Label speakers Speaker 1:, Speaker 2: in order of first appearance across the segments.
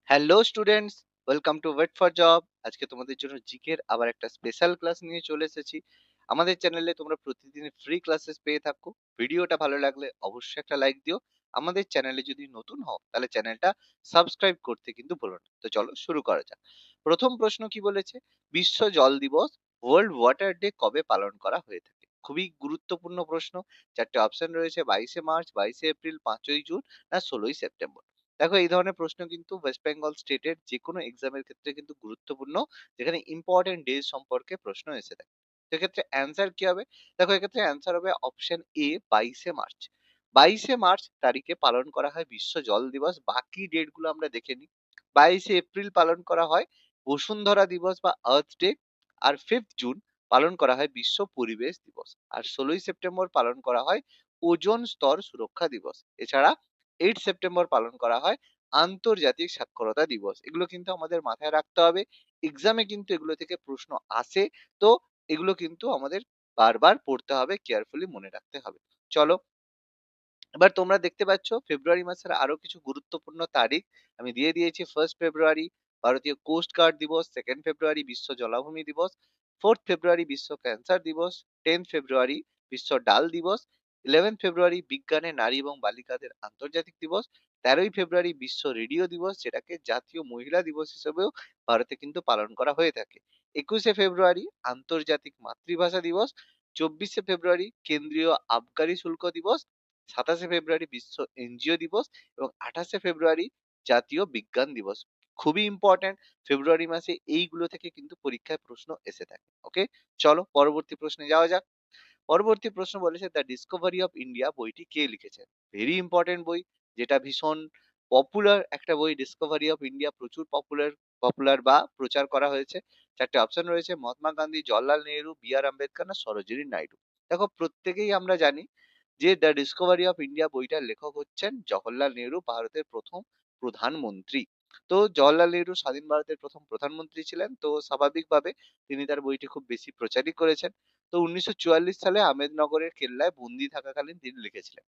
Speaker 1: Hello students, welcome to wait for job. আজকে তোমাদের জন্য জিকের আবার একটা স্পেশাল ক্লাস নিয়ে চলে এসেছি। আমাদের চ্যানেলে তোমরা প্রতিদিন ফ্রি ক্লাসেস পেয়ে থাকো। ভিডিওটা ভালো লাগলে অবশ্যই একটা লাইক দিও। আমাদের চ্যানেলে যদি নতুন হও তাহলে চ্যানেলটা সাবস্ক্রাইব করতে কিন্তু ভুলো না। তো চলো শুরু করা যাক। প্রথম প্রশ্ন কি বলেছে? বিশ্ব জল দিবস, ওয়ার্ল্ড ওয়াটার ডে কবে পালন করা হয়ে থাকে? খুবই গুরুত্বপূর্ণ প্রশ্ন। চারটে অপশন রয়েছে: 22শে মার্চ, 22শে এপ্রিল, 5ই জুন, না 16ই সেপ্টেম্বর। দেখো, এই ধরনের প্রশ্ন কিন্তু ওয়েস্ট বেঙ্গল স্টেটের যে কোনো এক্সামের ক্ষেত্রে কিন্তু গুরুত্বপূর্ণ, যেখানে ইম্পর্টেন্ট ডেজ সম্পর্কে প্রশ্ন এসে থাকে। সেক্ষেত্রে অ্যান্সার কি হবে? দেখো, এক্ষেত্রে অ্যান্সার হবে অপশন এ, 22শে মার্চ। 22শে মার্চ তারিখে পালন করা হয় বিশ্ব জল দিবস। বাকি ডেট গুলো আমরা দেখে নিই। 22শে এপ্রিল পালন করা হয় বসুন্ধরা দিবস বা আর্থ ডে। আর 5th জুন পালন করা হয় বিশ্ব পরিবেশ দিবস। আর 16ই সেপ্টেম্বর পালন করা হয় ওজোন স্তর সুরক্ষা দিবস। এছাড়া 8 সেপ্টেম্বর পালন করা হয় আন্তর্জাতিক সাক্ষরতা দিবস। এগুলো কিন্তু আমাদের মাথায় রাখতে হবে। এক্সামে কিন্তু এগুলো থেকে প্রশ্ন আসে। তো এগুলো কিন্তু আমাদের বারবার পড়তে হবে, কেয়ারফুলি মনে রাখতে হবে। চলো, এবার তোমরা দেখতে পাচ্ছ ফেব্রুয়ারি মাসের আরো কিছু গুরুত্বপূর্ণ তারিখ আমি দিয়ে দিয়েছি। 1 ফেব্রুয়ারি ভারতীয় কোস্ট গার্ড দিবস, 2 ফেব্রুয়ারি বিশ্ব জলাভূমি দিবস, 4 ফেব্রুয়ারি বিশ্ব ক্যান্সার দিবস, 10 ফেব্রুয়ারি বিশ্ব ডাল দিবস, 11 ফেব্রুয়ারি বিজ্ঞানে নারী এবং বালিকাদের আন্তর্জাতিক দিবস, 13ই ফেব্রুয়ারি বিশ্ব রেডিও দিবস, যেটাকে জাতীয় মহিলা দিবস হিসেবেও ভারতে কিন্তু পালন করা হয়ে থাকে। 21শে ফেব্রুয়ারি আন্তর্জাতিক মাতৃভাষা দিবস, 24শে ফেব্রুয়ারি কেন্দ্রীয় আবগারি শুল্ক দিবস, 27শে ফেব্রুয়ারি বিশ্ব এনজিও দিবস এবং 28শে ফেব্রুয়ারি জাতীয় বিজ্ঞান দিবস। খুবই ইম্পর্টেন্ট। ফেব্রুয়ারি মাসে এইগুলো থেকে কিন্তু পরীক্ষায় প্রশ্ন এসে থাকে। ওকে, চলো পরবর্তী প্রশ্নে যাওয়া যাক। পরবর্তী প্রশ্ন বলেছে, দ্য ডিসকভারি অফ ইন্ডিয়া বইটি কে লিখেছেন? ভেরি ইম্পর্টেন্ট বই, যেটা ভীষণ পপুলার একটা বই। ডিসকভারি অফ ইন্ডিয়া প্রচুর পপুলার পপুলার বা প্রচার করা হয়েছে। চারটে অপশন রয়েছে: মহাত্মা গান্ধী, জওহরলাল নেহেরু, বি আর আম্বেদকর, না সরোজিনী নাইডু। দেখো, প্রত্যেকেই আমরা জানি যে দ্য ডিসকভারি অফ ইন্ডিয়া বইটার লেখক হচ্ছেন জওহরলাল নেহেরু, ভারতের প্রথম প্রধানমন্ত্রী। তো জওহরলাল নেহেরু স্বাধীন ভারতের প্রথম প্রধানমন্ত্রী ছিলেন, তো স্বাভাবিকভাবে তিনি তার বইটি খুব বেশি প্রচারই করেছেন। তো 1944 সালে আহমেদনগরের কেল্লায় বন্দি থাকাকালীন তিনি লিখেছিলেন।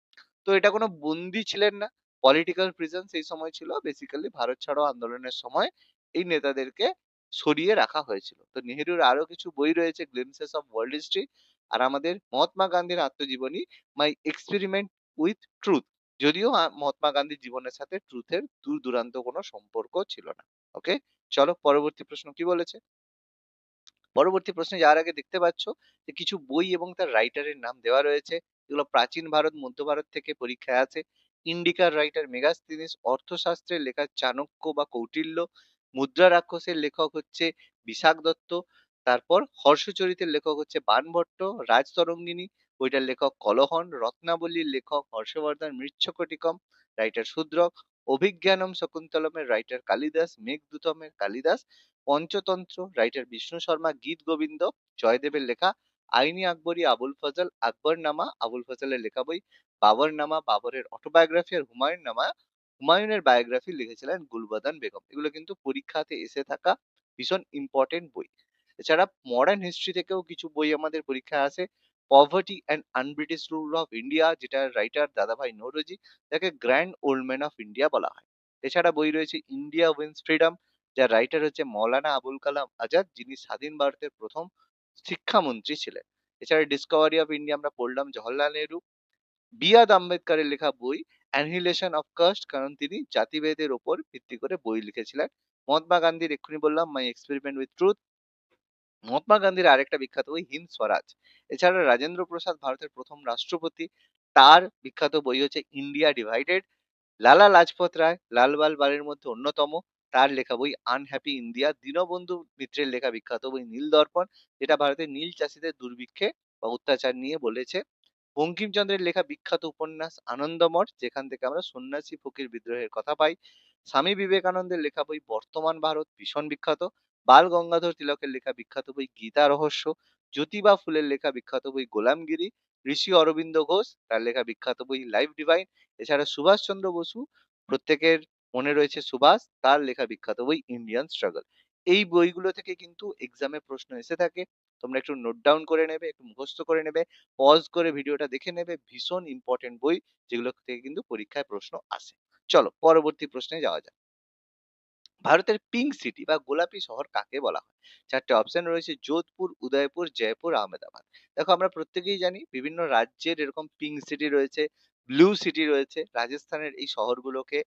Speaker 1: তো এটা কোনো বন্দি ছিলেন না, পলিটিক্যাল প্রিজন সেই সময় ছিল। বেসিক্যালি ভারত ছাড়ো আন্দোলনের সময় এই নেতাদেরকে সরিয়ে রাখা হয়েছিল। তো নেহেরুর আরো কিছু বই রয়েছে: গ্লিমসেস অফ ওয়ার্ল্ড হিস্ট্রি, আর আমাদের মহাত্মা গান্ধীর আত্মজীবনী মাই এক্সপেরিমেন্ট উইথ ট্রুথ। যদিও মহাত্মা গান্ধীর জীবনের সাথে ট্রুথের দূর দূরান্ত কোনো সম্পর্ক ছিল না। ওকে, চলো পরবর্তী প্রশ্ন কি বলেছে। পরবর্তী প্রশ্নে যাওয়ার আগে দেখতে পাচ্ছ যে কিছু বই এবং তার রাইটারের নাম দেওয়া রয়েছে। এগুলো প্রাচীন ভারত, মধ্য ভারত থেকে পরীক্ষায় আছে। ইন্ডিকার রাইটার মেগাস্তিনিস, অর্থশাস্ত্রের লেখা চাণক্য বা কৌটিল্য, মুদ্রা রাক্ষসের লেখক হচ্ছে বিশাখ দত্ত, তারপর হর্ষচরিতের লেখক হচ্ছে বাণভট্ট, রাজতরঙ্গিনী বইটার লেখক কলহন, রত্নাবলীর লেখক হর্ষবর্ধন, মৃচ্ছকটিকম রাইটার শূদ্রক, অভিজ্ঞানম শকুন্তলমের রাইটার কালিদাস, মেঘদূতমের কালিদাস, পঞ্চতন্ত্র রাইটার বিষ্ণু শর্মা, গীত গোবিন্দ জয়দেবের লেখা, আইনি আকবরী আবুল ফজল, আকবরনামা আবুল ফজলের লেখা বই, বাবরনামা বাবরের অটোবায়োগ্রাফি, আর হুমায়ুন নামা হুমায়ুনের বায়োগ্রাফি লিখেছিলেন গুলবদন বেগম। এগুলো কিন্তু পরীক্ষাতে এসে থাকা ভীষণ ইম্পর্টেন্ট বই। এছাড়া মডার্ন হিস্ট্রি থেকেও কিছু বই আমাদের পরীক্ষায় আসে। Poverty and un-British rule of India, যেটার রাইটার দাদাভাই নৌরোজি, যাকে grand old man of India বলা হয়। এছাড়া বই রয়েছে ইন্ডিয়া উইন্স ফ্রিডম, যার রাইটার হচ্ছে মৌলানা আবুল কালাম আজাদ, যিনি স্বাধীন ভারতের প্রথম শিক্ষামন্ত্রী ছিলেন। এছাড়া ডিসকভারি অফ ইন্ডিয়া আমরা পড়লাম জওহরলাল নেহরু। বি আর আম্বেদকরের লেখা বই অ্যানিহিলেশন অফ কাস্ট, কারণ তিনি জাতিভেদের ওপর ভিত্তি করে বই লিখেছিলেন। মহাত্মা গান্ধীর এক্ষুনি বললাম মাই এক্সপেরিমেন্ট উইথ ট্রুথ। মহাত্মা গান্ধীর আরেকটা বিখ্যাত বই হিন্দ স্বরাজ। এছাড়া রাজেন্দ্র প্রসাদ ভারতের প্রথম রাষ্ট্রপতি, তার বিখ্যাত বই হচ্ছে ইন্ডিয়া ডিভাইডেড। লালা লাজপত রায় লালবাল বালের মধ্যে অন্যতম, তার লেখা বই আনহ্যাপি ইন্ডিয়া। দীনবন্ধু মিত্রের লেখা বিখ্যাত বই নীল দর্পণ, যেটা ভারতের নীল চাষীদের দুর্ভিক্ষে বা অত্যাচার নিয়ে বলেছে। বঙ্কিমচন্দ্রের লেখা বিখ্যাত উপন্যাস আনন্দমঠ, যেখান থেকে আমরা সন্ন্যাসী ফকির বিদ্রোহের কথা পাই। স্বামী বিবেকানন্দের লেখা বই বর্তমান ভারত, ভীষণ বিখ্যাত। বাল গঙ্গাধর তিলকের লেখা বিখ্যাত বই গীতা রহস্য। জ্যোতিবা ফুলের লেখা বিখ্যাত বই গোলামগিরি। ঋষি অরবিন্দ ঘোষ, তার লেখা বিখ্যাত বই লাইফ ডিভাইন। এছাড়া সুভাষচন্দ্র বসু, প্রত্যেকের মনে রয়েছে সুভাষ, তার লেখা বিখ্যাত বই ইন্ডিয়ান স্ট্রাগল। এই বইগুলো থেকে কিন্তু এক্সামে প্রশ্ন এসে থাকে। তোমরা একটু নোট ডাউন করে নেবে, একটু মুখস্থ করে নেবে, পজ করে ভিডিওটা দেখে নেবে। ভীষণ ইম্পর্টেন্ট বই, যেগুলো থেকে কিন্তু পরীক্ষায় প্রশ্ন আসে। চলো পরবর্তী প্রশ্নে যাওয়া যাক। ভারতের পিঙ্ক সিটি বা গোলাপি শহর কাকে বলা হয়? 4 টে অপশন রয়েছে যোধপুর, উদয়পুর, জয়পুর, আহমেদাবাদ। দেখো আমরা প্রত্যেকেই জানি বিভিন্ন রাজ্যের এরকম পিঙ্ক সিটি রয়েছে, ব্লু সিটি রয়েছে। রাজস্থানের এই শহরগুলোকে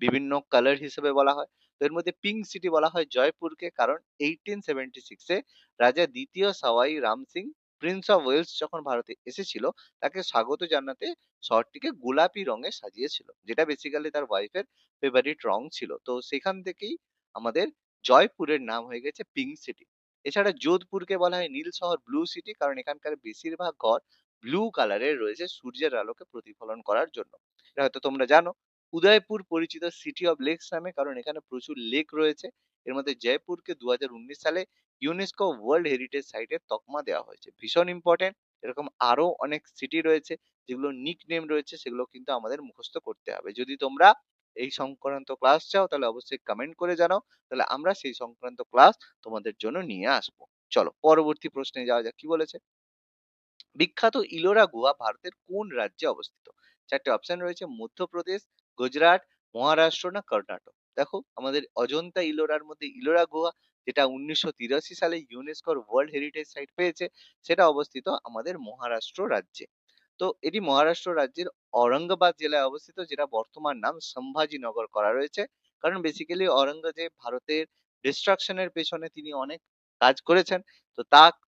Speaker 1: বিভিন্ন কালার হিসেবে বলা হয়। তো এর মধ্যে পিঙ্ক সিটি বলা হয় জয়পুরকে, কারণ 1876 এ রাজা দ্বিতীয় Sawai Ram Singh prince of Wales যখন ভারতে এসেছিল, তাকে স্বাগত জানাতে শহরটিকে গোলাপি রঙে সাজিয়েছিল, যেটা বেসিক্যালি তার ওয়াইফের ফেভারিট রং ছিল। তো সেখান থেকেই আমাদের জয়পুরের নাম হয়ে গেছে পিঙ্ক সিটি। এছাড়া যোধপুরকে বলা হয় নীল শহর, ব্লু সিটি, কারণ এখানকার বেশিরভাগ ঘর ব্লু কালারের রয়েছে সূর্যের আলোকে প্রতিফলন করার জন্য। এটা হয়তো তোমরা জানো। উদয়পুর পরিচিত সিটি অফ লেকস নামে, কারণ এখানে প্রচুর লেক রয়েছে। এর মধ্যে জয়পুরকে 2019 সালে ইউনেস্কো ওয়ার্ল্ড হেরিটেজ সাইটের তকমা দেওয়া হয়েছে, ভীষণ ইম্পর্টেন্ট। এরকম আরো অনেক সিটি রয়েছে যেগুলো নিক নেম রয়েছে, সেগুলো কিন্তু আমাদের মুখস্থ করতে হবে। যদি তোমরা এই সংক্রান্ত ক্লাস চাও তাহলে অবশ্যই কমেন্ট করে জানাও, তাহলে আমরা সেই সংক্রান্ত ক্লাস তোমাদের জন্য নিয়ে আসবো। চলো পরবর্তী প্রশ্নে যাওয়া যাক, কি বলেছে। বিখ্যাত ইলোরা গুহা ভারতের কোন রাজ্যে অবস্থিত? 4 টে অপশন রয়েছে মধ্যপ্রদেশ, গুজরাট, মহারাষ্ট্র না কর্ণাটক। দেখো আমাদের অজন্তা ইলোরার মধ্যে ইলোরা গুহা, যেটা 1983 সালে ইউনেস্কোর ওয়ার্ল্ড হেরিটেজ সাইট পেয়েছে, সেটা অবস্থিত আমাদের মহারাষ্ট্র রাজ্যে। তো এটি মহারাষ্ট্র রাজ্যের ঔরঙ্গাবাদ জেলায় অবস্থিত, যেটা বর্তমান নাম সম্ভাজিনগর করা রয়েছে। কারণ বেসিক্যালি ঔরঙ্গজেব ভারতের ডিস্ট্রাকশনের পেছনে তিনি অনেক কাজ করেছেন। তো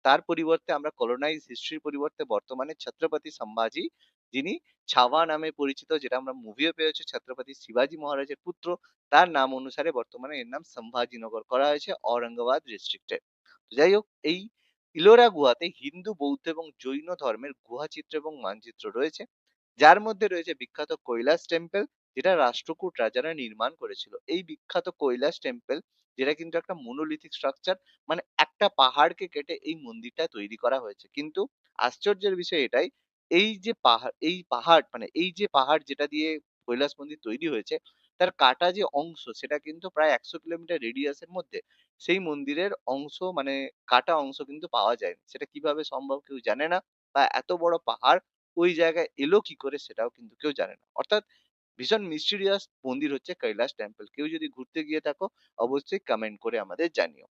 Speaker 1: তার পরিবর্তে আমরা কলোনাইজ হিস্ট্রির পরিবর্তে বর্তমানে ছত্রপতি সম্ভাজি, যিনি ছাওয়া নামে পরিচিত, যেটা আমরা মুভিও পেয়েছি, ছত্রপতি শিবাজী মহারাজের পুত্র, তার নাম অনুসারে বর্তমানে এর নাম সম্ভাজিনগর করা হয়েছে ঔরঙ্গাবাদ ডিস্ট্রিক্টে। তো যাই হোক, এই ইলোরা গুহাতে হিন্দু, বৌদ্ধ এবং জৈন ধর্মের গুহা চিত্র এবং মানচিত্র রয়েছে, যার মধ্যে রয়েছে বিখ্যাত কৈলাস টেম্পল, যেটা রাষ্ট্রকূট রাজারা নির্মাণ করেছিল। এই বিখ্যাত কৈলাস টেম্পল, যেটা কিন্তু একটা মনোলিথিক স্ট্রাকচার, মানে একটা পাহাড়কে কেটে এই মন্দিরটা তৈরি করা হয়েছে। কিন্তু আশ্চর্যের বিষয় এটাই, এই পাহাড় মানে এই যে পাহাড় যেটা দিয়ে কৈলাস মন্দির তৈরি হয়েছে, তার কাটা যে অংশ সেটা কিন্তু প্রায় 100 কিলোমিটার রেডিয়াসের মধ্যে সেই মন্দিরের অংশ, মানে কাটা অংশ কিন্তু পাওয়া যায়। সেটা কিভাবে সম্ভব কেউ জানে না, বা এত বড় পাহাড় ওই জায়গায় এলো কি করে সেটাও কিন্তু কেউ জানে না। অর্থাৎ ভীষণ মিস্টিরিয়াস মন্দির হচ্ছে কৈলাস টেম্পল। কেউ যদি ঘুরতে গিয়ে থাকো অবশ্যই কমেন্ট করে আমাদের জানিও।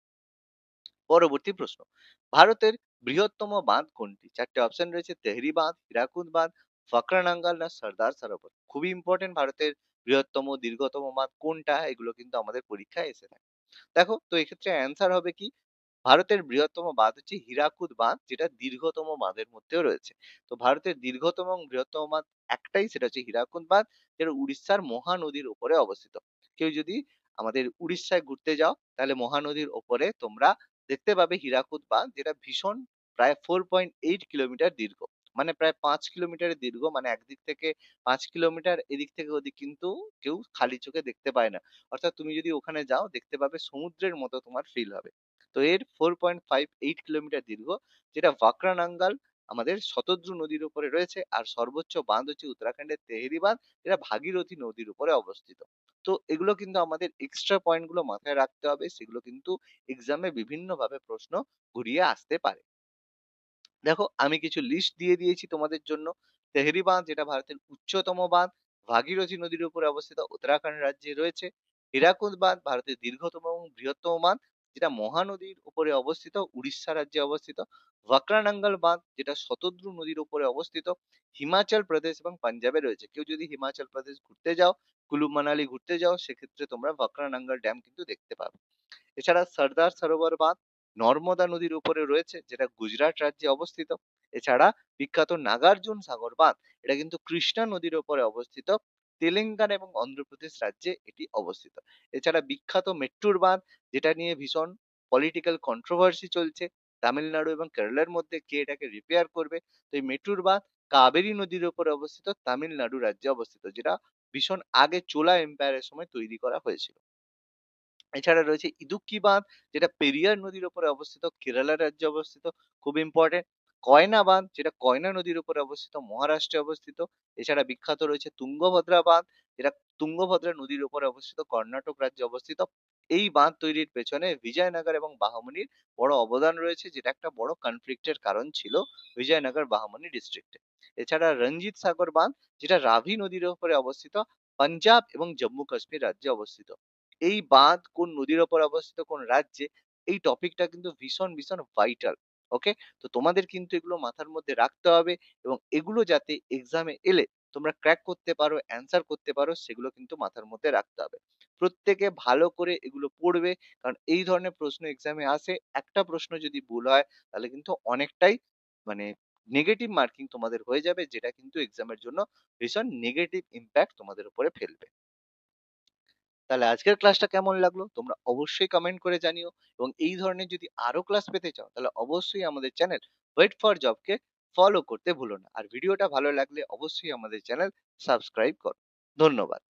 Speaker 1: পরবর্তী প্রশ্ন, ভারতের বৃহত্তম বাঁধ কোনটি? 4 টে অপশন রয়েছে তেহরি বাঁধ, হীরাকুদ বাঁধ, ফাকরানাঙ্গাল না সর্দার সরোবর। খুবই ইম্পর্টেন্ট, ভারতের বৃহত্তম দীর্ঘতম বাঁধ কোনটা, এগুলো কিন্তু আমাদের পরীক্ষায় এসে থাকে। দেখো তো এক্ষেত্রে অ্যান্সার হবে কি, ভারতের বৃহত্তম বাঁধ হচ্ছে হীরাকুদ বাঁধ, যেটা দীর্ঘতম বাঁধের মধ্যেও রয়েছে। তো ভারতের দীর্ঘতম এবং বৃহত্তম বাঁধ একটাই, সেটা হচ্ছে হীরাকুদ বাঁধ, যেটা উড়িষ্যার মহানদীর উপরে অবস্থিত। কেউ যদি আমাদের উড়িষ্যায় ঘুরতে যাও তাহলে মহানদীর ওপরে তোমরা দেখতে পাবে হীরাকুদ বাঁধ, যেটা ভীষণ প্রায় 4.8 কিলোমিটার দীর্ঘ, মানে প্রায় 5 কিলোমিটারের দীর্ঘ, মানে একদিক থেকে 5 কিলোমিটার, এদিক থেকে ওদিক কিন্তু কেউ খালি চোখে দেখতে পায় না। অর্থাৎ তুমি যদি ওখানে যাও দেখতে পাবে সমুদ্রের মতো তোমার ফিল হবে। তো এর 4.58 কিলোমিটার দীর্ঘ, যেটা ভাকরানাঙ্গাল আমাদের শতদ্রু নদীর উপরে রয়েছে। আর সর্বোচ্চ বাঁধ হচ্ছে উত্তরাখণ্ডের তেহরি বাঁধ, যেটা ভাগীরথী নদীর উপরে অবস্থিত। তো এগুলো কিন্তু আমাদের এক্সট্রা পয়েন্ট গুলো মাথায় রাখতে হবে, সেগুলো কিন্তু এক্সামে বিভিন্ন ভাবে প্রশ্ন ঘুরিয়ে আসতে পারে। দেখো আমি কিছু লিস্ট দিয়ে দিয়েছি তোমাদের জন্য। তেহরি বাঁধ, যেটা ভারতের উচ্চতম বাঁধ, ভাগীরথী নদীর উপরে অবস্থিত, উত্তরাখণ্ড রাজ্যে রয়েছে। হীরাকুদ বাঁধ ভারতের দীর্ঘতম এবং বৃহত্তম বাঁধ, যেটা মহানদীর উপরে অবস্থিত, উড়িষ্যা রাজ্যে অবস্থিত। ভাকরানাঙ্গল বাঁধ, যেটা শতদ্রু নদীর উপরে অবস্থিত, হিমাচল প্রদেশ এবং পাঞ্জাবে রয়েছে। কেউ যদি হিমাচল প্রদেশ ঘুরতে যাও, কুলু মানালি ঘুরতে যাও, সেক্ষেত্রে তোমরা ভাকরানাঙ্গল ড্যাম কিন্তু দেখতে পাবে। এছাড়া সর্দার সরোবর বাঁধ নর্মদা নদীর উপরে রয়েছে, যেটা গুজরাট রাজ্যে অবস্থিত। এছাড়া বিখ্যাত নাগার্জুন সাগর বাঁধ, এটা কিন্তু কৃষ্ণা নদীর উপরে অবস্থিত, তেলেঙ্গানা এবং অন্ধ্রপ্রদেশ রাজ্যে এটি অবস্থিত। এছাড়া বিখ্যাত মেট্টুর বাঁধ, যেটা নিয়ে ভীষণ পলিটিক্যাল কন্ট্রোভার্সি চলছে, তামিলনাড়ু এবং কেরলের মধ্যে কে এটাকে রিপেয়ার করবে। তো এই মেট্টুর বাঁধ কাবেরী নদীর উপরে অবস্থিত, তামিলনাড়ু রাজ্যে অবস্থিত, যেটা ভীষণ আগে চোলা এম্পায়ারের সময় তৈরি করা হয়েছিল। এছাড়া রয়েছে ইদুক্কি বাঁধ, যেটা পেরিয়ার নদীর উপরে অবস্থিত, কেরালা রাজ্যে অবস্থিত, খুব ইম্পর্টেন্ট। কয়না বাঁধ, যেটা কয়না নদীর উপরে অবস্থিত, মহারাষ্ট্রে অবস্থিত। এছাড়া বিখ্যাত রয়েছে তুঙ্গভদ্রা বাঁধ, যেটা তুঙ্গভদ্রা নদীর উপরে অবস্থিত, কর্ণাটক রাজ্যে অবস্থিত। এই বাঁধ তৈরির পেছনে বিজয়নগর এবং বাহমনির বড় অবদান রয়েছে, যেটা একটা বড় কনফ্লিক্টের কারণ ছিল বিজয়নগর বাহমনি ডিস্ট্রিক্টে। এছাড়া রঞ্জিত সাগর বাঁধ, যেটা রাভি নদীর উপরে অবস্থিত, পাঞ্জাব এবং জম্মু কাশ্মীর রাজ্যে অবস্থিত। এই বাঁধ কোন নদীর ওপর অবস্থিত, কোন রাজ্যে, এই টপিকটা কিন্তু ভীষণ, ভীষণ ভাইটাল। ওকে? তো তোমাদের কিন্তু এগুলো মাথার মধ্যে রাখতে হবে এবং এগুলো যাতে এক্সামে এলে তোমরা ক্র্যাক করতে পারো, অ্যান্সার করতে পারো, সেগুলো কিন্তু মাথার মধ্যে রাখতে হবে। প্রত্যেকে ভালো করে এগুলো পড়বে। কারণ এই ধরনের প্রশ্ন এক্সামে আসে। একটা প্রশ্ন যদি ভুল হয় তাহলে কিন্তু অনেকটাই মানে নেগেটিভ মার্কিং তোমাদের হয়ে যাবে, যেটা কিন্তু এক্সামের জন্য ভীষণ নেগেটিভ ইমপ্যাক্ট তোমাদের উপরে ফেলবে। তাহলে আজকের ক্লাসটা কেমন লাগলো তোমরা অবশ্যই কমেন্ট করে জানিও এবং এই ধরনের যদি আরো ক্লাস পেতে চাও তাহলে অবশ্যই আমাদের চ্যানেল ওয়েট ফর জবকে ফলো করতে ভুলো না। আর ভিডিওটা ভালো লাগলে অবশ্যই আমাদের চ্যানেল সাবস্ক্রাইব করো। ধন্যবাদ।